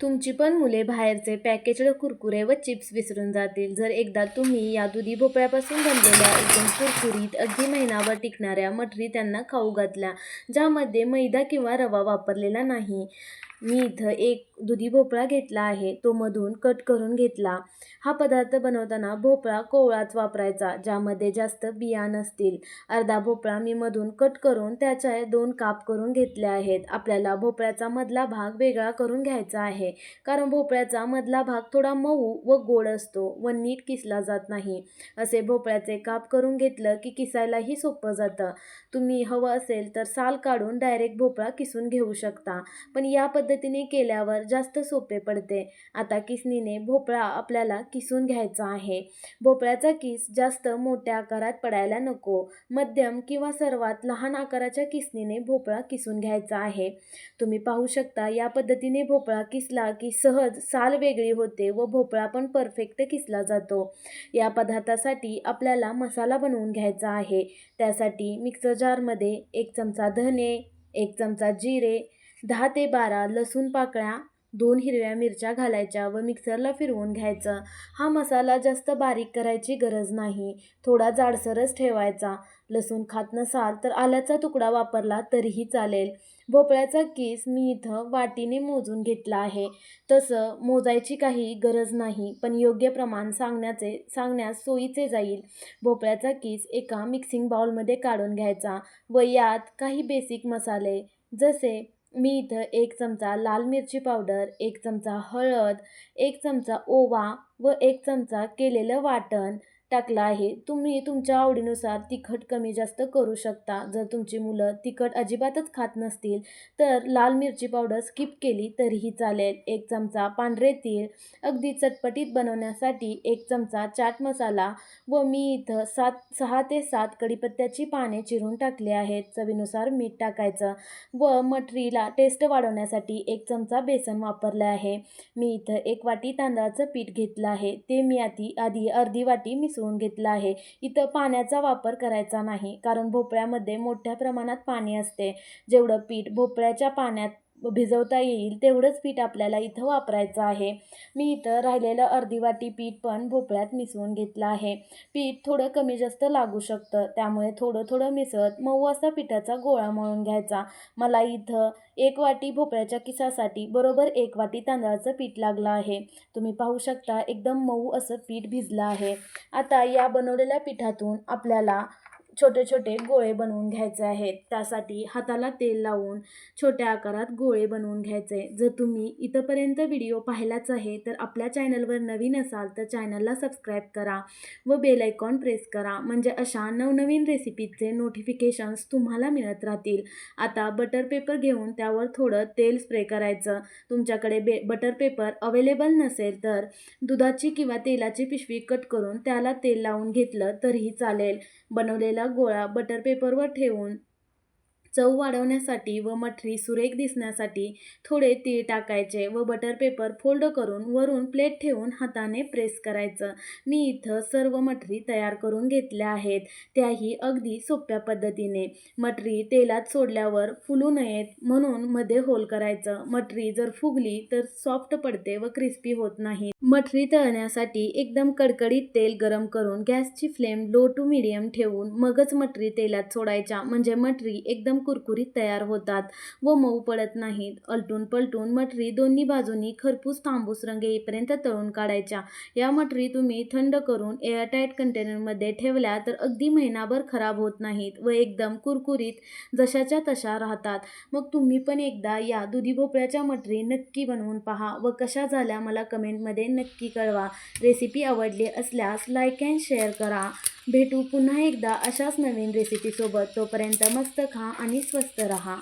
तुमची पण मुले बाहेरचे पॅकेज्ड कुरकुरे व चिप्स विसरून जातील जर एकदा तुम्ही या दुधी भोपळ्यापासून बनलेल्या एकदम कुरकुरीत अगदी महिनाभर टिकणाऱ्या मठरी त्यांना खाऊ घातल्या, ज्यामध्ये मैदा किंवा रवा वापरलेला नाही. मी इथं एक दुधी भोपळा घेतला आहे, तो मधून कट करून घेतला. हा पदार्थ बनवताना भोपळा कोवळाच वापरायचा, ज्यामध्ये जास्त बिया नसतील. अर्धा भोपळा मी मधून कट करून त्याचे 2 काप करून घेतले आहेत. आपल्याला भोपळ्याचा मधला भाग वेगळा करून घ्यायचा आहे, कारण भोपळ्याचा मधला भाग थोडा मऊ व गोड असतो व नीट किसला जात नाही. असे भोपळ्याचे काप करून घेतलं की किसायलाही सोपं जातं. तुम्ही हवं असेल तर साल काढून डायरेक्ट भोपळा किसून घेऊ शकता, पण या पद्धतीने केल्यावर जास्त सोपे पडते. आता किसणीने भोपळा आपल्याला किसून घ्यायचा आहे. भोपळ्याचा किस जास्त मोठ्या आकारात पडायला नको, मध्यम किंवा सर्वात लहान आकाराच्या किसणीने भोपळा किसून घ्यायचा आहे. तुम्ही पाहू शकता, या पद्धतीने भोपळा किसला की सहज साल वेगळी होते व भोपळा पण परफेक्ट किसला जातो. या पदार्थासाठी आपल्याला मसाला बनवून घ्यायचा आहे. त्यासाठी मिक्सर जारमध्ये 1 चमचा धने, 1 चमचा जिरे, 10 ते 12 लसूण पाकळ्या, 2 हिरव्या मिरच्या घालायच्या व मिक्सरला फिरवून घ्यायचं. हा मसाला जास्त बारीक करायची गरज नाही, थोडा जाडसरच ठेवायचा. लसूण खात नसाल तर आल्याचा तुकडा वापरला तरीही चालेल. भोपळ्याचा किस मी इथं वाटीने मोजून घेतला आहे. तसं मोजायची काही गरज नाही, पण योग्य प्रमाण सांगण्यास सोयीचे जाईल. भोपळ्याचा किस एका मिक्सिंग बाउलमध्ये काढून घ्यायचा व यात काही बेसिक मसाले, जसे मी इथं 1 चमचा लाल मिरची पावडर, 1 चमचा हळद, 1 चमचा ओवा व 1 चमचा केलेलं वाटण टाकलं आहे. तुम्ही तुमच्या आवडीनुसार तिखट कमी जास्त करू शकता. जर तुमची मुलं तिखट अजिबातच खात नसतील तर लाल मिरची पावडर स्किप केली तरीही चालेल. 1 चमचा पांढरे तीळ, अगदी चटपटीत बनवण्यासाठी 1 चमचा चाट मसाला व मी इथं 6 ते 7 कढीपत्त्याची पाने चिरून टाकली आहेत. चवीनुसार मीठ टाकायचं व मठरीला टेस्ट वाढवण्यासाठी 1 चमचा बेसन वापरले आहे. मी इथं 1 वाटी तांदळाचं पीठ घेतलं आहे, ते मी आधी अर्धी वाटी मिसळून घेतलं आहे. इथं पाण्याचा वापर करायचा नाही, कारण भोपळ्यामध्ये मोठ्या प्रमाणात पाणी असते. जेवढं पीठ भोपळ्याच्या पाण्यात भिजवता येईल तेवढंच पीठ आपल्याला इथं वापरायचं आहे. मी इथं राहिलेलं अर्धी वाटी पीठ पण भोपळ्यात मिसळून घेतलं आहे. पीठ थोडं कमी जास्त लागू शकतं, त्यामुळे थोडं थोडं मिसळत मऊ असा पिठाचा गोळा मळून घ्यायचा. मला इथं 1 वाटी भोपळ्याच्या किसासाठी बरोबर 1 वाटी तांदळाचं पीठ लागलं आहे. तुम्ही पाहू शकता, एकदम मऊ असं पीठ भिजलं आहे. आता या बनवलेल्या पिठातून आपल्याला छोटे छोटे गोळे बनवून घ्यायचे आहेत. त्यासाठी हाताला तेल लावून छोट्या आकारात गोळे बनवून घ्यायचे. जर तुम्ही इथंपर्यंत व्हिडिओ पाहिलाच आहे तर आपल्या चॅनलवर नवीन असाल तर चॅनलला सबस्क्राईब करा व बेल आयकॉन प्रेस करा, म्हणजे अशा नवनवीन रेसिपीचे नोटिफिकेशन्स तुम्हाला मिळत राहतील. आता बटर पेपर घेऊन त्यावर थोडं तेल स्प्रे करायचं. तुमच्याकडे बटर पेपर अवेलेबल नसेल तर दुधाची किंवा तेलाची पिशवी कट करून त्याला तेल लावून घेतलं तरीही चालेल. बनवलेला गोळा बटर पेपरवर ठेवून चव वाढवण्यासाठी व मठरी सुरेख दिसण्यासाठी थोडे तीळ टाकायचे व बटर पेपर फोल्ड करून वरून प्लेट ठेवून हाताने प्रेस करायचं. मी इथं सर्व मठरी तयार करून घेतल्या आहेत, त्याही अगदी सोप्या पद्धतीने. मठरी तेलात सोडल्यावर फुलू नयेत म्हणून मध्ये होल करायचं. मठरी जर फुगली तर सॉफ्ट पडते व क्रिस्पी होत नाही. मठरी तळण्यासाठी एकदम कडकडीत तेल गरम करून गॅसची फ्लेम लो टू मीडियम ठेवून मगच मठरी तेलात सोडायच्या, म्हणजे मठरी एकदम कुरकुरीत तयार होतात व मऊ पडत नाहीत. अलटून पलटून मठरी दोन्ही बाजूंनी खरपूस तांबूस रंग येईपर्यंत तळून काढायच्या. या मठरी तुम्ही थंड करून एअरटाईट कंटेनरमध्ये ठेवल्या तर अगदी महिनाभर खराब होत नाहीत व एकदम कुरकुरीत जशाच्या तशा राहतात. मग तुम्ही पण एकदा या दुधी भोपळ्याच्या मठरी नक्की बनवून पहा व कशा झाल्या मला कमेंटमध्ये नक्की कळवा. रेसिपी आवडली असल्यास लाईक अँड शेअर करा. भेटू पुन्हा एकदा अशाच नवीन रेसिपीसोबत. तोपर्यंत मस्त खा आणि स्वस्त रहा.